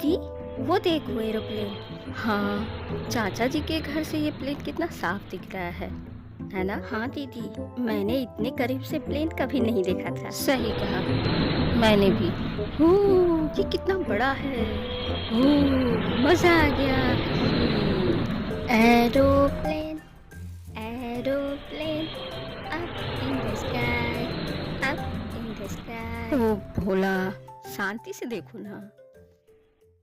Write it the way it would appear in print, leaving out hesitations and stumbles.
दीदी, वो देखो एरोप्लेन। हाँ, चाचा जी के घर से ये प्लेन कितना साफ दिख रहा है ना? हाँ दीदी, मैंने इतने करीब से प्लेन कभी नहीं देखा था। सही कहा, मैंने भी। ओह, ये कितना बड़ा है। ओह, मजा आ गया। Aeroplane, aeroplane, up in the sky, up in the sky. ओ भोला, शांति से देखो ना।